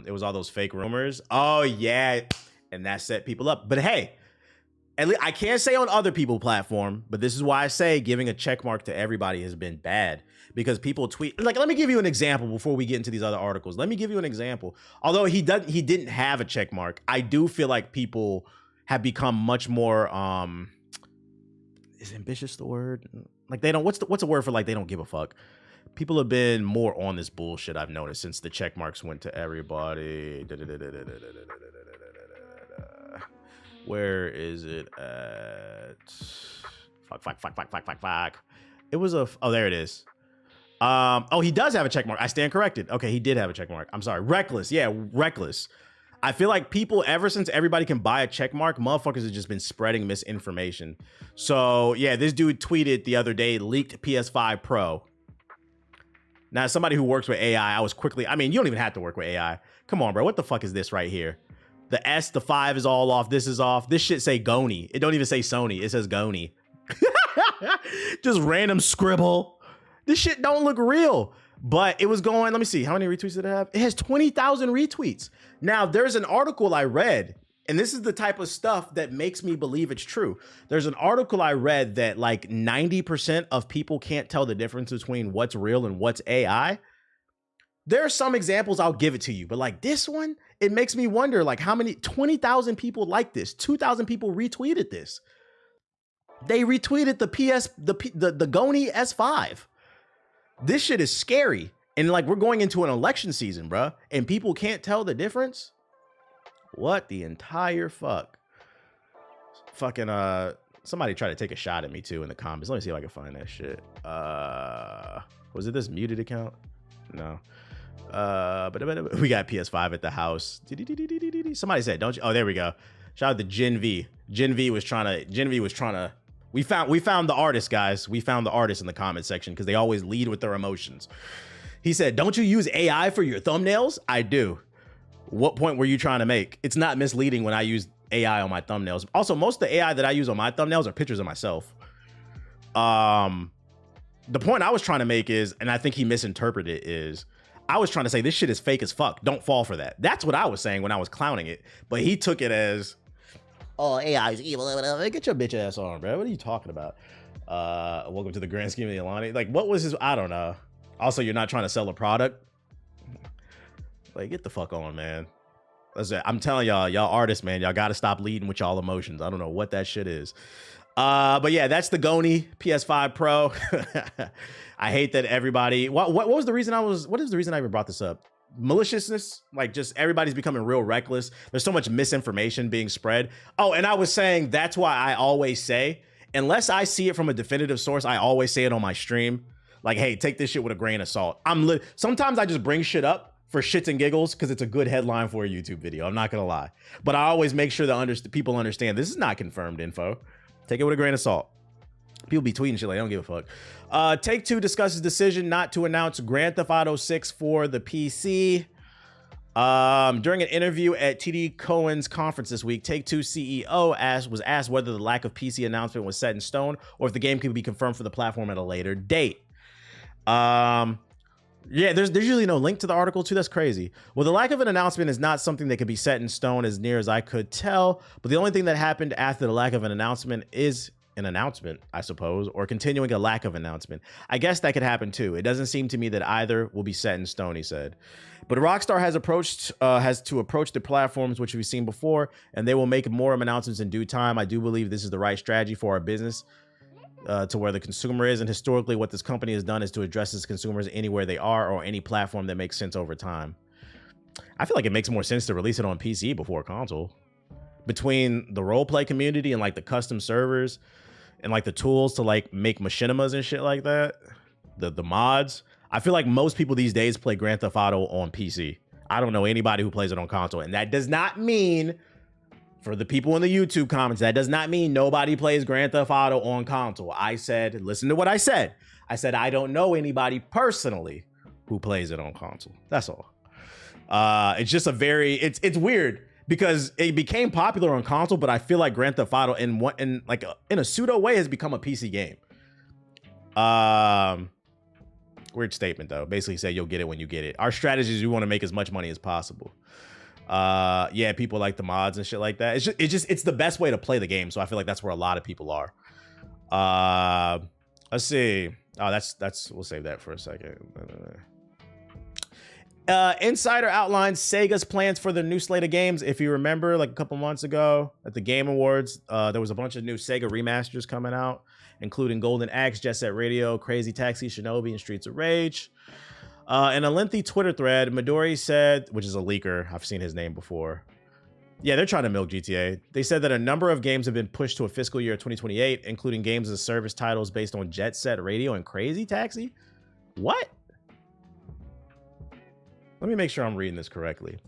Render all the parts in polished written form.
It was all those fake rumors. Oh yeah, and that set people up. But hey, at least I can't say on other people's platform, but this is why I say giving a check mark to everybody has been bad, because people tweet. Like, let me give you an example before we get into these other articles. Let me give you an example. Although he didn't have a check mark, I do feel like people have become much more is ambitious the word? Like, they don't, what's a word for like they don't give a fuck? People have been more on this bullshit, I've noticed, since the check marks went to everybody. Where is it at? Fuck. It was oh, there it is. Oh, he does have a check mark. I stand corrected. Okay, he did have a check mark. I'm sorry. Reckless. Yeah, reckless. I feel like people, ever since everybody can buy a check mark, motherfuckers have just been spreading misinformation. So yeah, this dude tweeted the other day, leaked PS5 Pro. Now, as somebody who works with AI, I was quickly, I mean, you don't even have to work with AI. Come on, bro. What the fuck is this right here? The S, the 5 is all off. This is off. This shit say Goni. It don't even say Sony. It says Goni. Just random scribble. This shit don't look real. But it was going, let me see. How many retweets did it have? It has 20,000 retweets. Now, there's an article I read, and this is the type of stuff that makes me believe it's true. There's an article I read that like 90% of people can't tell the difference between what's real and what's AI. There are some examples, I'll give it to you, but like this one, it makes me wonder like how many, 20,000 people like this, 2,000 people retweeted this. They retweeted the Goni S5. This shit is scary. And like, we're going into an election season, bruh, and people can't tell the difference. What the entire fuck? Fucking, somebody tried to take a shot at me too in the comments. Let me see if I can find that shit. Was it this muted account? No. But we got PS5 at the house. Somebody said, don't you? Oh, there we go. Shout out to Gen V. Gen V was trying to, we found the artist, guys. We found the artist in the comment section because they always lead with their emotions. He said, don't you use AI for your thumbnails? I do. What point were you trying to make? It's not misleading when I use AI on my thumbnails. Also, most of the AI that I use on my thumbnails are pictures of myself. The point I was trying to make is, and I think he misinterpreted it, is I was trying to say this shit is fake as fuck. Don't fall for that. That's what I was saying when I was clowning it. But he took it as, oh, AI is evil. Get your bitch ass on, bro. What are you talking about? Welcome to the grand scheme of the Alani. Like, what was his? I don't know. Also, you're not trying to sell a product. Like, get the fuck on, man. I'm telling y'all artists, man, y'all got to stop leading with y'all emotions. I don't know what that shit is. But yeah, that's the Goni PS5 Pro. I hate that everybody. What was the reason what is the reason I even brought this up? Maliciousness, like just everybody's becoming real reckless. There's so much misinformation being spread. Oh, and I was saying that's why I always say, unless I see it from a definitive source, I always say it on my stream. Like, hey, take this shit with a grain of salt. Sometimes I just bring shit up for shits and giggles because it's a good headline for a YouTube video. I'm not gonna lie, but I always make sure that people understand this is not confirmed info. Take it with a grain of salt. People be tweeting shit like, I don't give a fuck. Take-Two discusses decision not to announce Grand Theft Auto 6 for the PC. During an interview at TD Cohen's conference this week, Take-Two CEO was asked whether the lack of PC announcement was set in stone or if the game could be confirmed for the platform at a later date. Yeah, there's usually no link to the article too. That's crazy. Well, the lack of an announcement is not something that can be set in stone as near as I could tell. But the only thing that happened after the lack of an announcement is an announcement, I suppose, or continuing a lack of announcement. I guess that could happen too. It doesn't seem to me that either will be set in stone, he said. But Rockstar has to approach the platforms which we've seen before, and they will make more announcements in due time. I do believe this is the right strategy for our business. To where the consumer is, and historically what this company has done is to address its consumers anywhere they are or any platform that makes sense over time. I feel like it makes more sense to release it on PC before console. Between the roleplay community and like the custom servers and like the tools to like make machinimas and shit like that, the mods, I feel like most people these days play Grand Theft Auto on PC. I don't know anybody who plays it on console, and that does not mean, for the people in the YouTube comments, that does not mean nobody plays Grand Theft Auto on console. I said, listen to what I said. I said, I don't know anybody personally who plays it on console. That's all. It's just it's weird because it became popular on console, but I feel like Grand Theft Auto in a pseudo way has become a PC game. Weird statement though. Basically say you'll get it when you get it. Our strategy is we want to make as much money as possible. Yeah, people like the mods and shit like that. It's the best way to play the game. So I feel like that's where a lot of people are. Let's see. Oh, that's we'll save that for a second. Insider outlines Sega's plans for the new slate of games. If you remember, like a couple months ago at the Game Awards, there was a bunch of new Sega remasters coming out, including Golden Axe, Jet Set Radio, Crazy Taxi, Shinobi, and Streets of Rage. In a lengthy Twitter thread, Midori said, which is a leaker, I've seen his name before. Yeah, they're trying to milk GTA. They said that a number of games have been pushed to a fiscal year 2028, including games as a service titles based on Jet Set Radio and Crazy Taxi. What? Let me make sure I'm reading this correctly.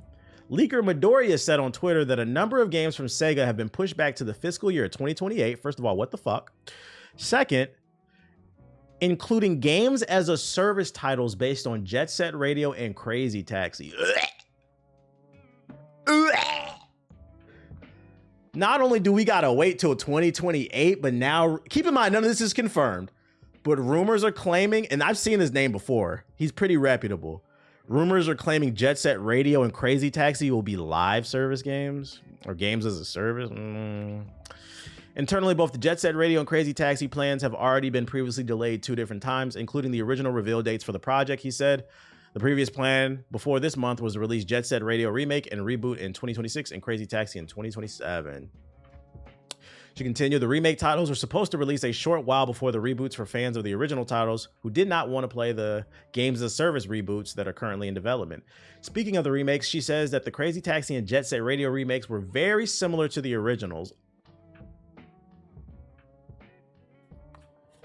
Leaker Midori has said on Twitter that a number of games from Sega have been pushed back to the fiscal year 2028. First of all, what the fuck? Second, including games as a service titles based on Jet Set Radio and Crazy Taxi. Not only do we gotta wait till 2028, but now, keep in mind, none of this is confirmed, but rumors are claiming, and I've seen his name before, he's pretty reputable. Rumors are claiming Jet Set Radio and Crazy Taxi will be live service games, or games as a service. Internally, both the Jet Set Radio and Crazy Taxi plans have already been previously delayed 2 different times, including the original reveal dates for the project, he said. The previous plan before this month was to release Jet Set Radio Remake and Reboot in 2026 and Crazy Taxi in 2027. To continue, the remake titles were supposed to release a short while before the reboots for fans of the original titles who did not want to play the games as a service reboots that are currently in development. Speaking of the remakes, she says that the Crazy Taxi and Jet Set Radio remakes were very similar to the originals.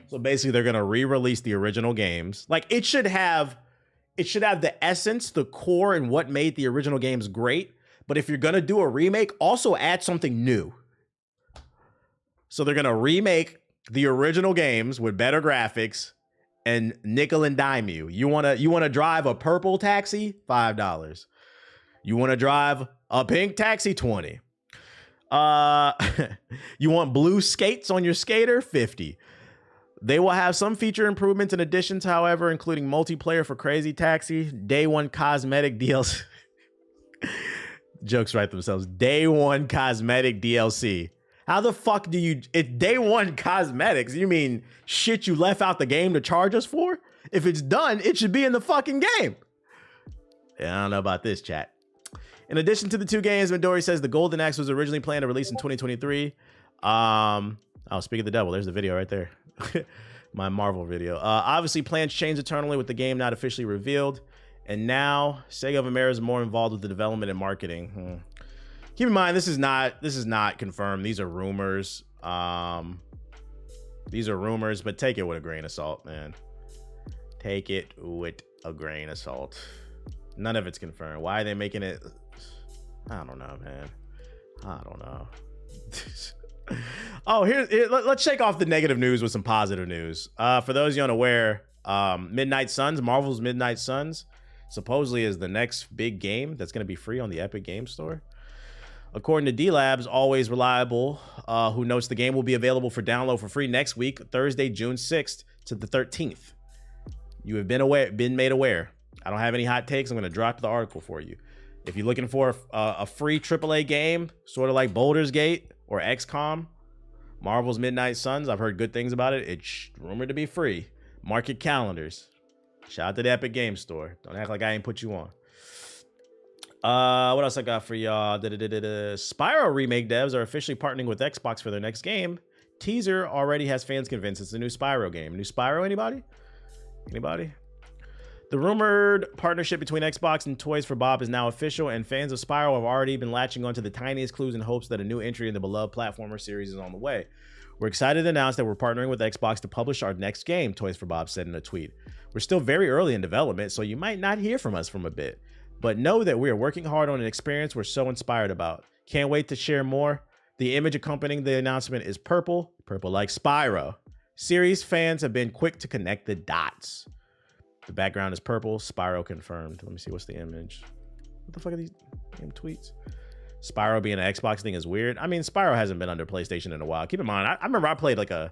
So basically they're going to re-release the original games. Like it should have the essence, the core, and what made the original games great. But if you're going to do a remake, also add something new. So they're going to remake the original games with better graphics and nickel and dime you. You want to drive a purple taxi? $5. You want to drive a pink taxi? $20. You want blue skates on your skater? $50. They will have some feature improvements and additions, however, including multiplayer for Crazy Taxi, day one cosmetic DLC. Jokes write themselves. Day one cosmetic DLC. How the fuck do you... It's day one cosmetics. You mean shit you left out the game to charge us for? If it's done, it should be in the fucking game. Yeah, I don't know about this, chat. In addition to the 2 games, Midori says the Golden Axe was originally planned to release in 2023. Oh, speak of the devil. There's the video right there. My Marvel video. Obviously, plans changed eternally with the game not officially revealed. And now, Sega of America is more involved with the development and marketing. Keep in mind, this is not confirmed. These are rumors. These are rumors, but take it with a grain of salt, man. Take it with a grain of salt. None of it's confirmed. Why are they making it? I don't know, man. I don't know. Oh, let's shake off the negative news with some positive news. For those of you unaware, Midnight Suns, Marvel's Midnight Suns, supposedly is the next big game that's going to be free on the Epic Game Store. According to D-Labs, always reliable, who notes the game will be available for download for free next week, Thursday, June 6th to the 13th. You have been made aware. I don't have any hot takes. I'm going to drop the article for you. If you're looking for a free AAA game, sort of like Baldur's Gate or XCOM, Marvel's Midnight Suns, I've heard good things about it. It's rumored to be free. Mark your calendars. Shout out to the Epic Game Store. Don't act like I ain't put you on. What else I got for y'all? Spyro remake devs are officially partnering with Xbox for their next game. Teaser already has fans convinced it's a new Spyro game. New Spyro, anybody? Anybody? The rumored partnership between Xbox and Toys for Bob is now official, and fans of Spyro have already been latching onto the tiniest clues in hopes that a new entry in the beloved platformer series is on the way. We're excited to announce that we're partnering with Xbox to publish our next game, Toys for Bob said in a tweet. We're still very early in development, so you might not hear from us from a bit. But know that we are working hard on an experience we're so inspired about. Can't wait to share more. The image accompanying the announcement is purple like Spyro. Series fans have been quick to connect the dots. The background is purple. Spyro confirmed. Let me see. What's the image? What the fuck are these damn tweets? Spyro being an Xbox thing is weird. I mean, Spyro hasn't been under PlayStation in a while. Keep in mind, I remember I played like a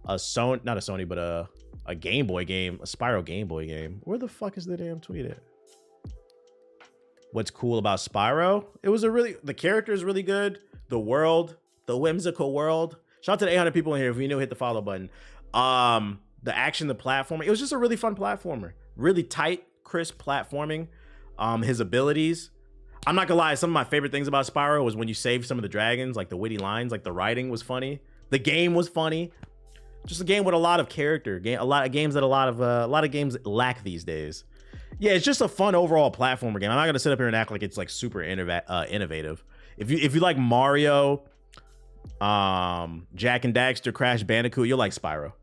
Sony, not a Sony, but A Game Boy game, a Spyro Game Boy game. Where the fuck is the damn tweet at? What's cool about Spyro? The character is really good. The world, the whimsical world. Shout out to the 800 people in here. If you new, hit the follow button. The action, the platforming. It was just a really fun platformer. Really tight, crisp platforming. His abilities. I'm not gonna lie, some of my favorite things about Spyro was when you saved some of the dragons, like the witty lines, like the writing was funny. The game was funny. Just a game with a lot of character. A lot of games that a lot of games lack these days. Yeah, it's just a fun overall platformer game. I'm not gonna sit up here and act like it's like super innovative. If you like Mario, Jack and Daxter, Crash Bandicoot, you'll like Spyro.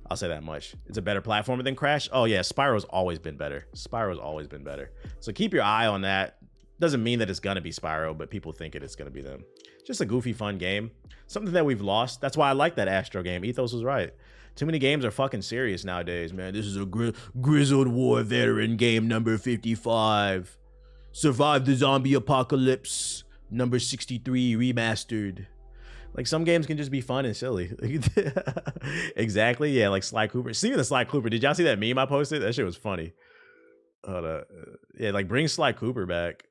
I'll say that much. It's a better platformer than Crash. Oh yeah, Spyro's always been better. Spyro's always been better. So keep your eye on that. Doesn't mean that it's gonna be Spyro, but people think it's gonna be them. Just a goofy, fun game. Something that we've lost. That's why I like that Astro game. Ethos was right. Too many games are fucking serious nowadays, man. This is a grizzled war veteran game number 55. Survive the zombie apocalypse number 63 remastered. Like some games can just be fun and silly. Exactly. Yeah, like Sly Cooper. Speaking of Sly Cooper, did y'all see that meme I posted? That shit was funny. Hold up. Yeah, like bring Sly Cooper back.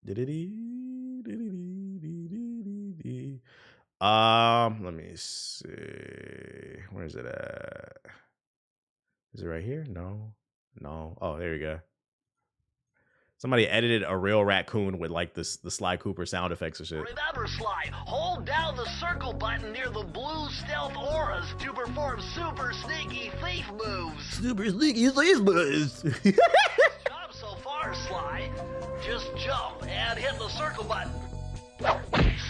Let me see. Where is it at? Is it right here? No. Oh, there you go. Somebody edited a real raccoon with like the Sly Cooper sound effects and shit. Remember, Sly, hold down the circle button near the blue stealth auras to perform super sneaky thief moves. Super sneaky thief moves. Job so far, Sly. Just jump and hit the circle button.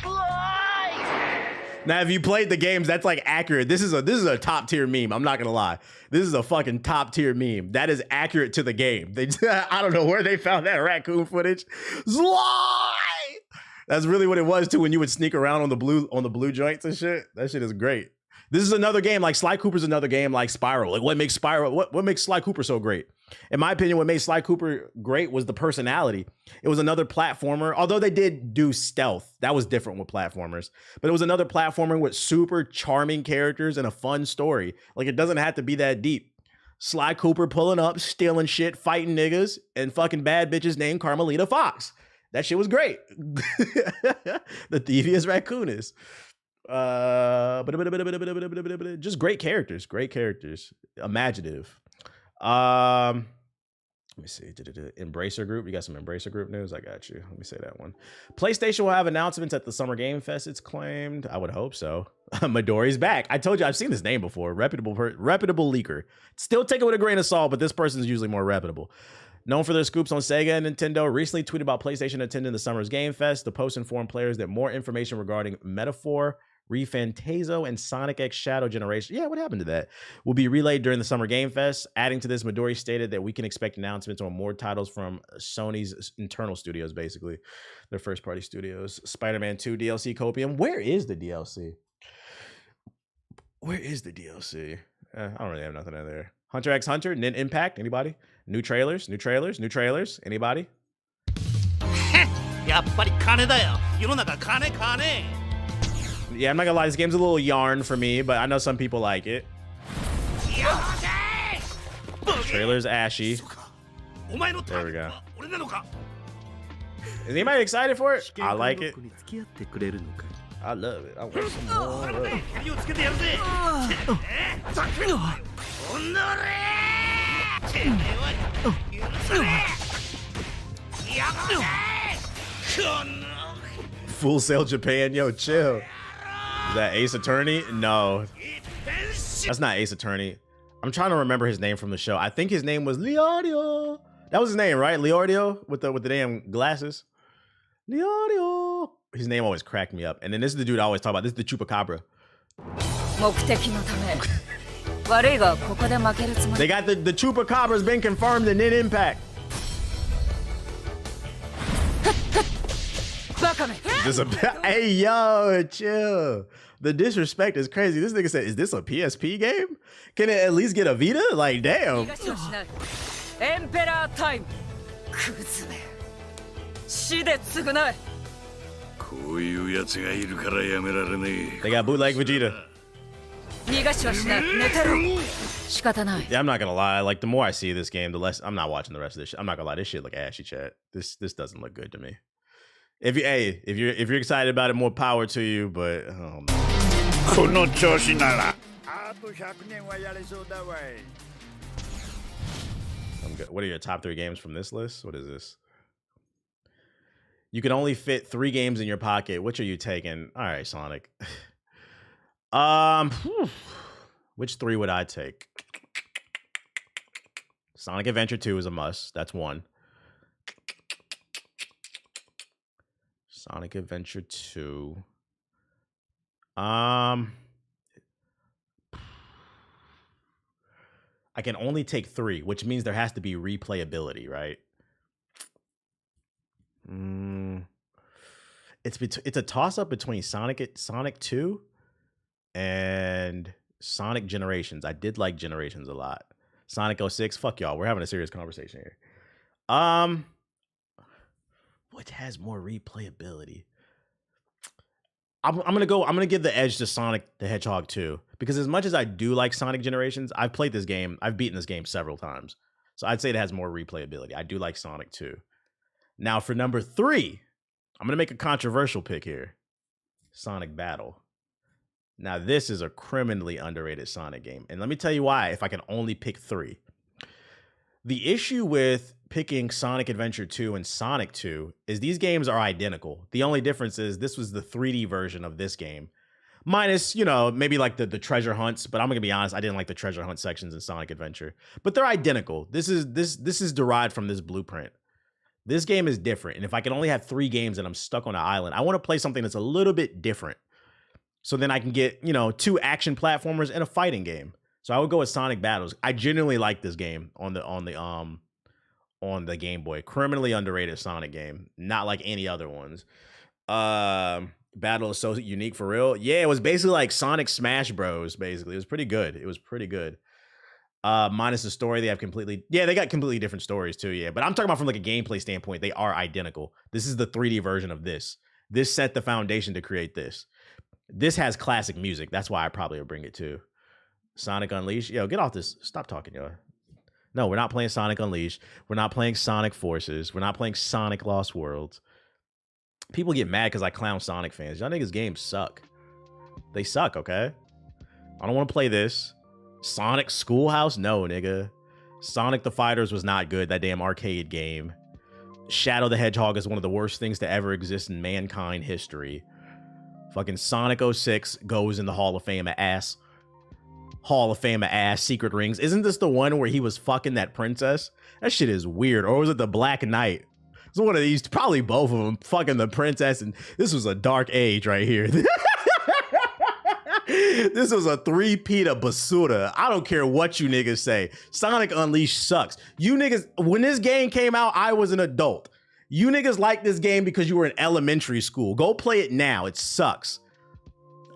Sly! Now, if you played the games, that's like accurate. This is a top tier meme. I'm not gonna lie. This is a fucking top tier meme. That is accurate to the game. I don't know where they found that raccoon footage. Sly! That's really what it was too. When you would sneak around on the blue joints and shit. That shit is great. This is another game like Sly Cooper's another game like Spyro. Like what makes Sly Cooper so great? In my opinion, what made Sly Cooper great was the personality. It was another platformer, although they did do stealth. That was different with platformers. But it was another platformer with super charming characters and a fun story. Like it doesn't have to be that deep. Sly Cooper pulling up, stealing shit, fighting niggas, and fucking bad bitches named Carmelita Fox. That shit was great. The thieviest raccoonist. Just great characters, imaginative. Let me see. Embracer Group. You got some Embracer Group news? I got you. Let me say that one. PlayStation will have announcements at the Summer Game Fest, it's claimed. I would hope so. Midori's back. I told you, I've seen this name before. Reputable leaker. Still take it with a grain of salt, but this person is usually more reputable. Known for their scoops on Sega and Nintendo, recently tweeted about PlayStation attending the Summer's Game Fest. The post informed players that more information regarding Metaphor, ReFantazo, and Sonic X Shadow Generation. Yeah, what happened to that? Will be relayed during the Summer Game Fest. Adding to this, Midori stated that we can expect announcements on more titles from Sony's internal studios, basically. Their first-party studios. Spider-Man 2 DLC Copium. Where is the DLC? I don't really have nothing in there. Hunter x Hunter, Nin Impact, anybody? New trailers? Anybody? Yeah, I'm not gonna lie, this game's a little yarn for me, but I know some people like it. Trailer's ashy. There we go. Is anybody excited for it? I like it. I love it. I want some more of it. Full Sail Japan, yo, chill. Is that Ace Attorney? No, that's not Ace Attorney. I'm trying to remember his name from the show. I think his name was Leodio. That was his name, right? Leodio with the damn glasses. Leodio. His name always cracked me up. And then this is the dude I always talk about. This is the Chupacabra. They got the Chupacabra's been confirmed in Impact. Hey, yo, chill. The disrespect is crazy. This nigga said, is this a PSP game? Can it at least get a Vita? Like, damn. Emperor time. They got bootleg Vegeta. 逃がしはしない。寝てろ。仕方ない。 Yeah, I'm not gonna lie. Like the more I see this game, the less I'm not watching the rest of this shit. I'm not gonna lie. This shit look ashy, chat. This doesn't look good to me. If you're excited about it, more power to you. But oh man. この調子ならあと100年はやれそうだわい。 I'm good. What are your top 3 games from this list? What is this? You can only fit 3 games in your pocket. Which are you taking? All right, Sonic. Which 3 would I take? Sonic Adventure 2 is a must. That's 1. Sonic Adventure 2. I can only take 3, which means there has to be replayability, right? It's a toss-up between Sonic 2 and Sonic Generations. I did like Generations a lot. Sonic 06, fuck y'all. We're having a serious conversation here. What has more replayability? I'm gonna give the edge to Sonic the Hedgehog 2, because as much as I do like Sonic Generations, I've played this game, I've beaten this game several times. So I'd say it has more replayability. I do like Sonic 2. Now for number 3, I'm gonna make a controversial pick here. Sonic Battle. Now this is a criminally underrated Sonic game. And let me tell you why, if I can only pick 3. The issue with picking Sonic Adventure 2 and Sonic 2 is these games are identical. The only difference is this was the 3D version of this game. Minus, maybe like the treasure hunts, but I'm gonna be honest, I didn't like the treasure hunt sections in Sonic Adventure. But they're identical. This is derived from this blueprint. This game is different. And if I can only have 3 games and I'm stuck on an island, I want to play something that's a little bit different. So then I can get, 2 action platformers and a fighting game. So I would go with Sonic Battles. I genuinely like this game on the Game Boy. Criminally underrated Sonic game. Not like any other ones. Battle is so unique for real. Yeah, it was basically like Sonic Smash Bros. Basically, it was pretty good. It was pretty good. Minus the story, they got completely different stories too. Yeah, but I'm talking about from like a gameplay standpoint, they are identical. This is the 3D version of this. This set the foundation to create this. This has classic music. That's why I probably would bring it too. Sonic Unleashed. Yo, get off this. Stop talking, yo. No, we're not playing Sonic Unleashed. We're not playing Sonic Forces. We're not playing Sonic Lost Worlds. People get mad because I clown Sonic fans. Y'all niggas games suck. They suck, okay? I don't want to play this. Sonic Schoolhouse? No, nigga. Sonic the Fighters was not good. That damn arcade game. Shadow the Hedgehog is one of the worst things to ever exist in mankind history. Fucking Sonic 06 goes in the Hall of Fame ass. Hall of Fame ass secret rings. Isn't this the one where he was fucking that princess? That shit is weird. Or was it the Black Knight? It's one of these, probably both of them, fucking the princess. And this was a dark age right here. This was a 3-peat of basura. I don't care what you niggas say. Sonic Unleashed sucks. You niggas, when this game came out, I was an adult. You niggas like this game because you were in elementary school. Go play it now. It sucks.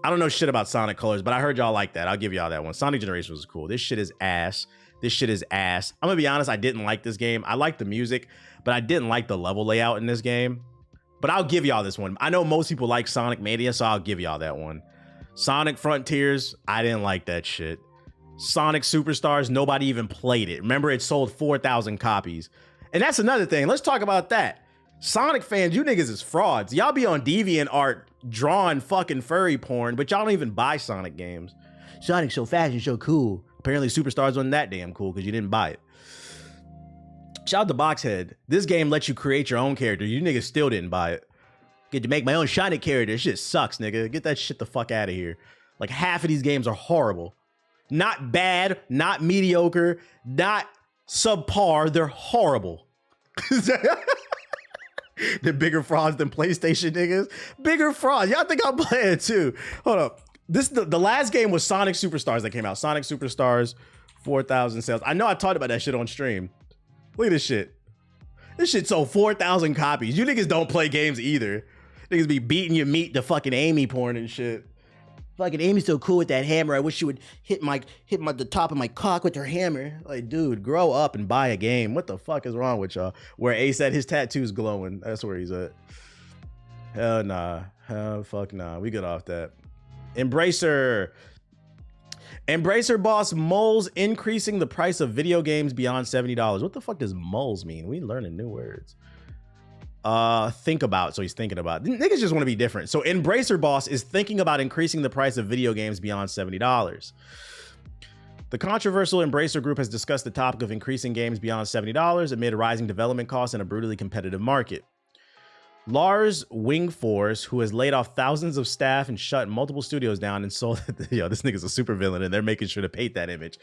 I don't know shit about Sonic Colors, but I heard y'all like that. I'll give y'all that one. Sonic Generations was cool. This shit is ass. This shit is ass. I'm gonna be honest, I didn't like this game. I liked the music, but I didn't like the level layout in this game. But I'll give y'all this one. I know most people like Sonic Mania, so I'll give y'all that one. Sonic Frontiers, I didn't like that shit. Sonic Superstars, nobody even played it. Remember, it sold 4,000 copies. And that's another thing. Let's talk about that. Sonic fans, you niggas is frauds. Y'all be on DeviantArt drawing fucking furry porn, but y'all don't even buy Sonic games. Sonic's so fast and so cool. Apparently Superstars wasn't that damn cool because you didn't buy it. Shout out to Boxhead. This game lets you create your own character. You niggas still didn't buy it. Get to make my own Sonic character. This shit sucks, nigga. Get that shit the fuck out of here. Like half of these games are horrible. Not bad, not mediocre, not subpar. They're horrible. They're bigger frauds than PlayStation niggas. Bigger frauds. Y'all think I'm playing too. Hold up. The last game was Sonic Superstars that came out. Sonic Superstars, 4,000 sales. I know I talked about that shit on stream. Look at this shit. This shit sold 4,000 copies. You niggas don't play games either. Niggas be beating your meat to fucking Amy porn and shit. Fucking Amy's so cool with that hammer. I wish she would hit the top of my cock with her hammer. Like, dude, grow up and buy a game. What the fuck is wrong with y'all? Where Ace said his tattoo's glowing. That's where he's at. Hell nah. Hell fuck nah. We good off that. Embracer. Embracer boss moles increasing the price of video games beyond $70. What the fuck does moles mean? We learning new words. Think about. So he's thinking about. Niggas just want to be different. So Embracer boss is thinking about increasing the price of video games beyond $70. The controversial Embracer group has discussed the topic of increasing games beyond $70 amid rising development costs in a brutally competitive market. Lars Wingforce, who has laid off thousands of staff and shut multiple studios down and sold, yo, this nigga's a supervillain and they're making sure to paint that image,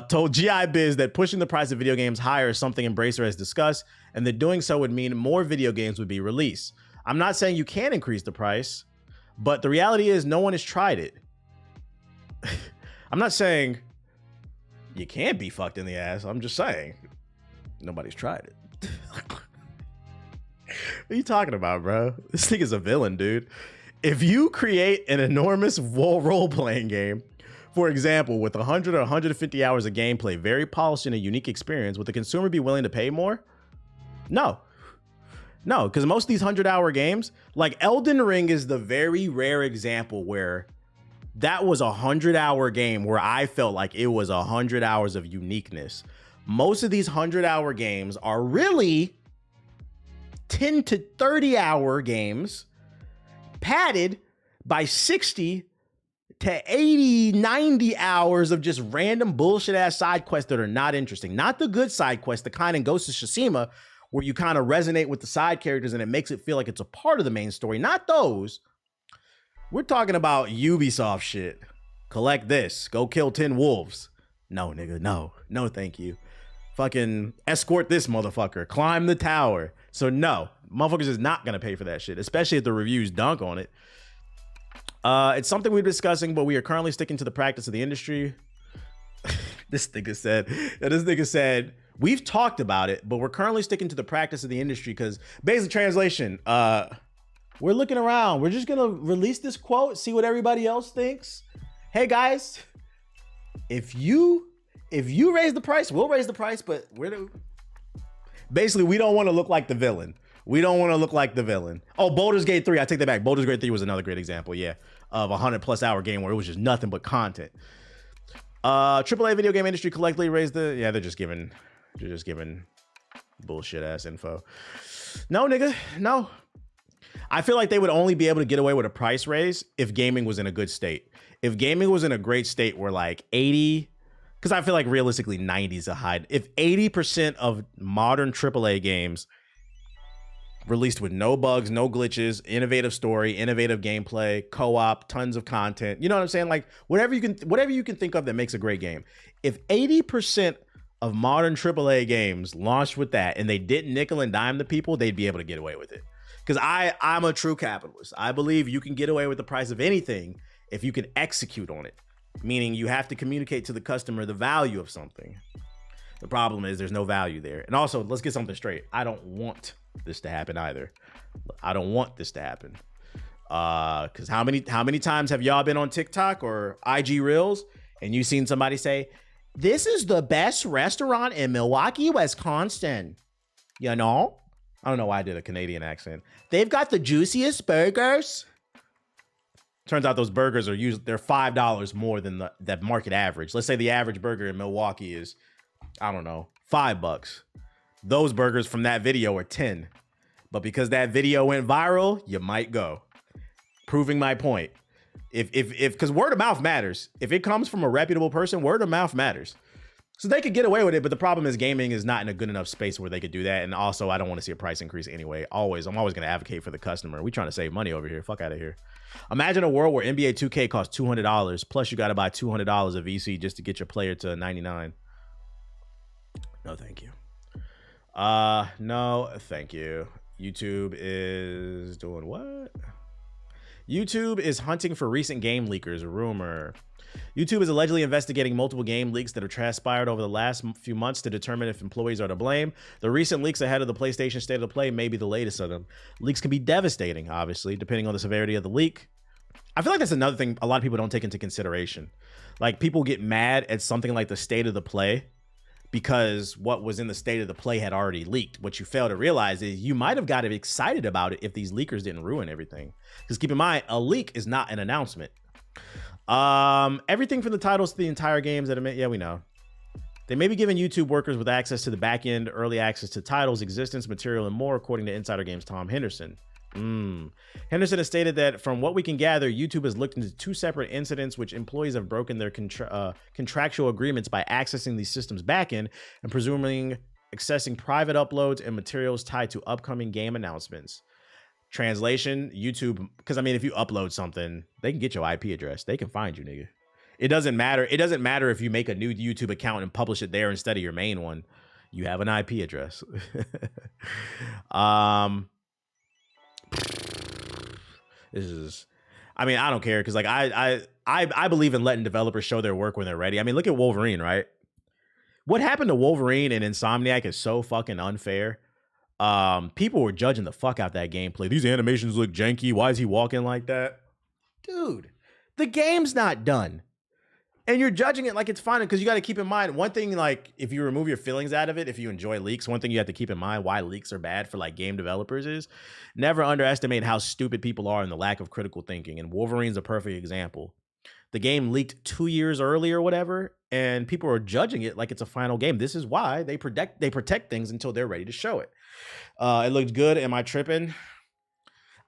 told GI Biz that pushing the price of video games higher is something Embracer has discussed, and that doing so would mean more video games would be released. I'm not saying you can increase the price, but the reality is no one has tried it. I'm not saying you can't be fucked in the ass. I'm just saying nobody's tried it. What are you talking about, bro? This thing is a villain, dude. If you create an enormous role-playing game, for example, with 100 or 150 hours of gameplay, very polished and a unique experience, would the consumer be willing to pay more? No. No, because most of these 100-hour games, like Elden Ring is the very rare example where that was a 100-hour game where I felt like it was 100 hours of uniqueness. Most of these 100-hour games are really 10 to 30-hour games padded by 60 to 80, 90 hours of just random bullshit ass side quests that are not interesting. Not the good side quests, the kind in Ghost of Tsushima where you kind of resonate with the side characters and it makes it feel like it's a part of the main story. Not those. We're talking about Ubisoft shit. Collect this. Go kill 10 wolves. No, nigga, no. No, thank you. Fucking escort this motherfucker. Climb the tower. So no, motherfuckers is not gonna pay for that shit, especially if the reviews dunk on it. It's something we're discussing, but we are currently sticking to the practice of the industry. This nigga said, we've talked about it, but we're currently sticking to the practice of the industry because basic translation, we're looking around. We're just gonna release this quote, see what everybody else thinks. Hey guys, if you raise the price, we'll raise the price, but basically we don't want to look like the villain. We don't want to look like the villain. Oh, Baldur's Gate 3, I take that back. Baldur's Gate 3 was another great example, yeah, of a 100+ hour game where it was just nothing but content. AAA video game industry collectively raised the, yeah, they're just giving bullshit ass info. No, nigga, no. I feel like they would only be able to get away with a price raise if gaming was in a good state. If gaming was in a great state where like 80, because I feel like realistically 90 is a high. If 80% of modern AAA games released with no bugs, no glitches, innovative story, innovative gameplay, co-op, tons of content, you know what I'm saying? Like whatever you can think of that makes a great game. If 80% of modern AAA games launched with that and they didn't nickel and dime the people, they'd be able to get away with it. Because I'm a true capitalist. I believe you can get away with the price of anything if you can execute on it. Meaning you have to communicate to the customer the value of something. The problem is there's no value there. And also, let's get something straight. I don't want this to happen either. I don't want this to happen. Because how many times have y'all been on TikTok or IG Reels and you seen somebody say, this is the best restaurant in Milwaukee, Wisconsin? You know? I don't know why I did a Canadian accent. They've got the juiciest burgers. Turns out those burgers are they're $5 more than the market average. Let's say the average burger in Milwaukee is, I don't know, $5. Those burgers from that video are 10. But because that video went viral, you might go. Proving my point. Because word of mouth matters. If it comes from a reputable person, word of mouth matters. So they could get away with it, but the problem is gaming is not in a good enough space where they could do that. And also, I don't want to see a price increase anyway. I'm always going to advocate for the customer. We trying to save money over here. Fuck out of here. Imagine a world where NBA 2K costs $200, plus you got to buy $200 of VC just to get your player to 99. No, thank you. No, thank you. YouTube is doing what? YouTube is hunting for recent game leakers, rumor. YouTube is allegedly investigating multiple game leaks that have transpired over the last few months to determine if employees are to blame. The recent leaks ahead of the PlayStation State of Play may be the latest of them. Leaks can be devastating, obviously, depending on the severity of the leak. I feel like that's another thing a lot of people don't take into consideration. Like, people get mad at something like the State of the Play because what was in the State of the Play had already leaked. What you fail to realize is you might have gotten excited about it if these leakers didn't ruin everything. Because keep in mind, a leak is not an announcement. Everything from the titles to the entire games that admit, yeah, we know. They may be giving YouTube workers with access to the back end, early access to titles, existence, material, and more, according to Insider Games' Tom Henderson. Henderson has stated that from what we can gather, YouTube has looked into 2 separate incidents which employees have broken their contractual agreements by accessing these systems backend and presuming accessing private uploads and materials tied to upcoming game announcements. Translation, YouTube, because I mean, if you upload something, they can get your IP address. They can find you, nigga. It doesn't matter. It doesn't matter if you make a new YouTube account and publish it there instead of your main one. You have an IP address. This is, I mean, I don't care because like I believe in letting developers show their work when they're ready. I mean, look at Wolverine, right? What happened to Wolverine and Insomniac is so fucking unfair. People were judging the fuck out that gameplay. These animations look janky. Why is he walking like that? Dude, the game's not done. And you're judging it like it's fine, because you got to keep in mind one thing, like if you remove your feelings out of it, if you enjoy leaks, one thing you have to keep in mind why leaks are bad for like game developers is never underestimate how stupid people are and the lack of critical thinking. And Wolverine's a perfect example. The game leaked 2 years early or whatever, and people are judging it like it's a final game. This is why they protect things until they're ready to show it. It looked good. Am I tripping?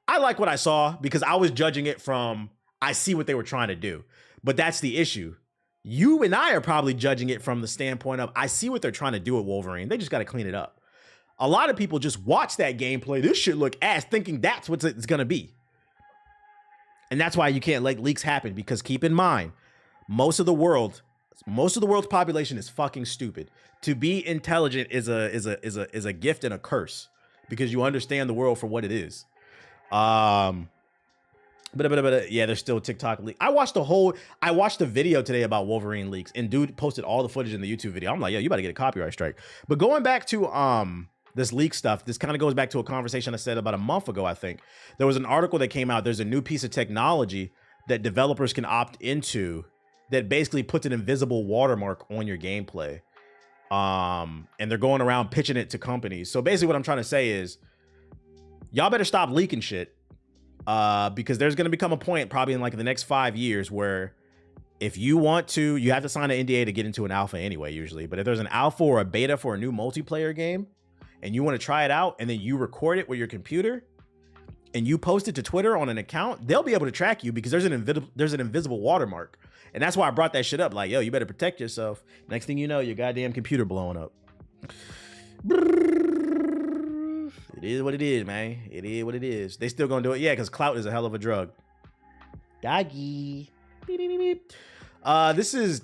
I like what I saw because I was judging it from I see what they were trying to do. But that's the issue. You and I are probably judging it from the standpoint of I see what they're trying to do with Wolverine. They just got to clean it up. A lot of people just watch that gameplay. This shit look ass, thinking that's what it's going to be. And that's why you can't let leaks happen, because keep in mind, most of the world's population is fucking stupid. To be intelligent is a gift and a curse, because you understand the world for what it is. But yeah, there's still TikTok leak. I watched the video today about Wolverine leaks, and dude posted all the footage in the YouTube video. I'm like, yo, you about to get a copyright strike. But going back to this leak stuff, this kind of goes back to a conversation I said about a month ago, I think. There was an article that came out. There's a new piece of technology that developers can opt into that basically puts an invisible watermark on your gameplay. And they're going around pitching it to companies. So basically what I'm trying to say is y'all better stop leaking shit. Because there's going to become a point probably in like the next 5 years where if you want to, you have to sign an NDA to get into an alpha anyway, usually. But if there's an alpha or a beta for a new multiplayer game and you want to try it out and then you record it with your computer and you post it to Twitter on an account, they'll be able to track you because there's an invisible watermark. And that's why I brought that shit up. Like, yo, you better protect yourself. Next thing you know, your goddamn computer blowing up. It is what it is, man. It is what it is. They still gonna do it. Yeah, because clout is a hell of a drug. Doggy. Beep, beep, beep, beep. This is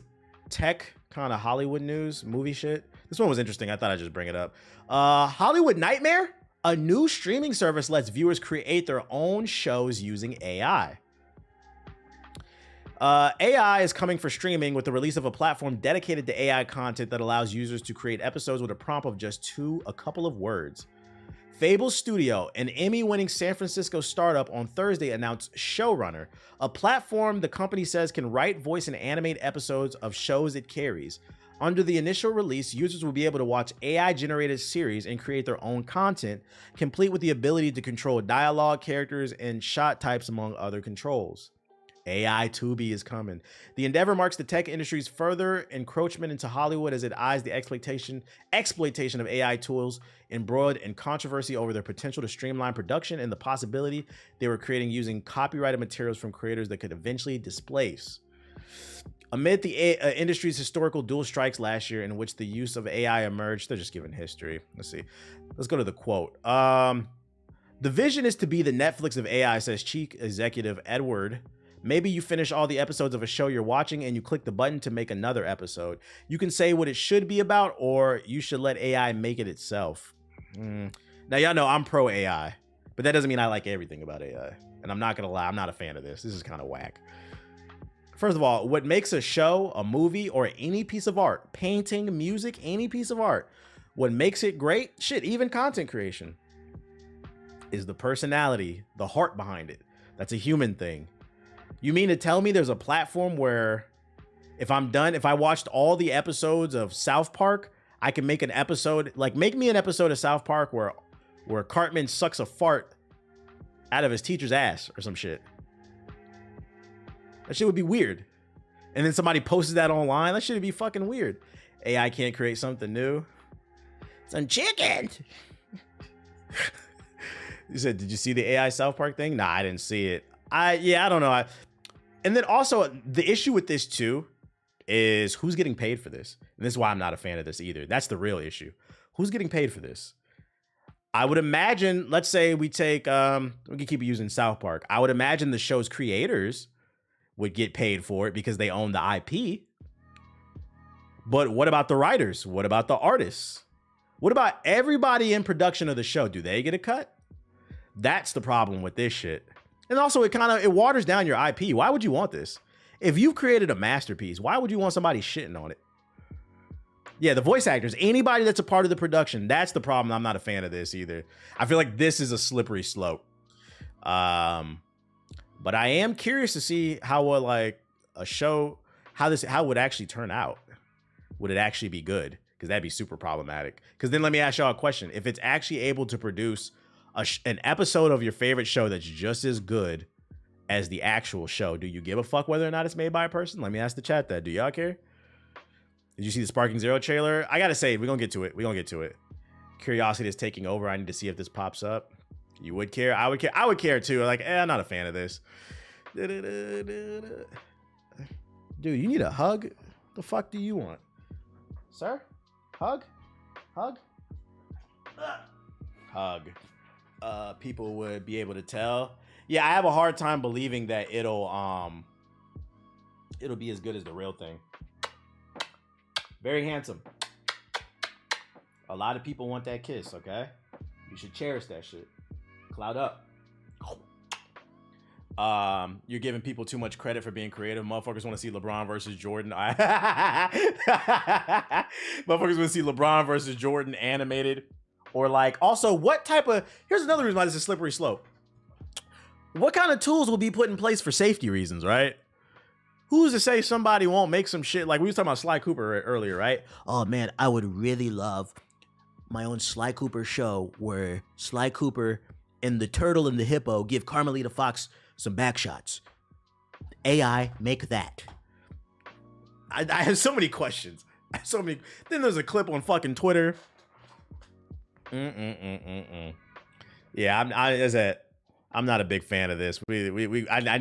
tech kind of Hollywood news, movie shit. This one was interesting. I thought I'd just bring it up. Hollywood Nightmare? A new streaming service lets viewers create their own shows using AI. AI is coming for streaming with the release of a platform dedicated to AI content that allows users to create episodes with a prompt of just a couple of words. Fable Studio, an Emmy-winning San Francisco startup, on Thursday announced Showrunner, a platform the company says can write, voice, and animate episodes of shows it carries. Under the initial release, users will be able to watch AI-generated series and create their own content, complete with the ability to control dialogue, characters, and shot types, among other controls. AI Tubi is coming. The endeavor marks the tech industry's further encroachment into Hollywood as it eyes the exploitation of AI tools embroiled in controversy over their potential to streamline production and the possibility they were creating using copyrighted materials from creators that could eventually displace. Amid the industry's historical dual strikes last year in which the use of AI emerged, they're just giving history. Let's see. Let's go to the quote. The vision is to be the Netflix of AI, says Chief Executive Edward. Maybe you finish all the episodes of a show you're watching and you click the button to make another episode. You can say what it should be about, or you should let AI make it itself. Now, y'all know I'm pro AI, but that doesn't mean I like everything about AI. And I'm not going to lie, I'm not a fan of this. This is kind of whack. First of all, what makes a show, a movie, or any piece of art, painting, music, any piece of art, what makes it great, shit, even content creation, is the personality, the heart behind it. That's a human thing. You mean to tell me there's a platform where if I watched all the episodes of South Park, I can make an episode, like make me an episode of South Park where Cartman sucks a fart out of his teacher's ass or some shit. That shit would be weird. And then somebody posted that online. That shit would be fucking weird. AI can't create something new. Some chicken. You said, did you see the AI South Park thing? Nah, I didn't see it. I don't know. And then also the issue with this too is who's getting paid for this. And this is why I'm not a fan of this either. That's the real issue. Who's getting paid for this? I would imagine, let's say we take, we can keep using South Park. I would imagine the show's creators would get paid for it because they own the IP. But what about the writers? What about the artists? What about everybody in production of the show? Do they get a cut? That's the problem with this shit. And also it waters down your IP. Why would you want this? If you've created a masterpiece, why would you want somebody shitting on it? Yeah, the voice actors, anybody that's a part of the production, that's the problem. I'm not a fan of this either. I feel like this is a slippery slope. But I am curious to see how a show, how it would actually turn out. Would it actually be good? Because that'd be super problematic. Because then let me ask y'all a question. If it's actually able to produce an episode of your favorite show that's just as good as the actual show, do you give a fuck whether or not it's made by a person? Let me ask the chat that. Do y'all care? Did you see the Sparking Zero trailer? I gotta say, we're gonna get to it. Curiosity is taking over. I need to see if this pops up. You would care? I would care. I would care too. Like, I'm not a fan of this. Dude, you need a hug? The fuck do you want? Sir? Hug? Hug. People would be able to tell. Yeah, I have a hard time believing that it'll be as good as the real thing. Very handsome. A lot of people want that kiss, okay? You should cherish that shit. Cloud up. You're giving people too much credit for being creative. Motherfuckers want to see LeBron versus Jordan. Motherfuckers want to see LeBron versus Jordan animated. Or like, also, what type of... Here's another reason why this is a slippery slope. What kind of tools will be put in place for safety reasons, right? Who's to say somebody won't make some shit? Like we was talking about Sly Cooper earlier, right? Oh man, I would really love my own Sly Cooper show where Sly Cooper and the turtle and the hippo give Carmelita Fox some back shots. AI, make that. I have so many questions. Then there's a clip on fucking Twitter. Yeah, I'm not a big fan of this. I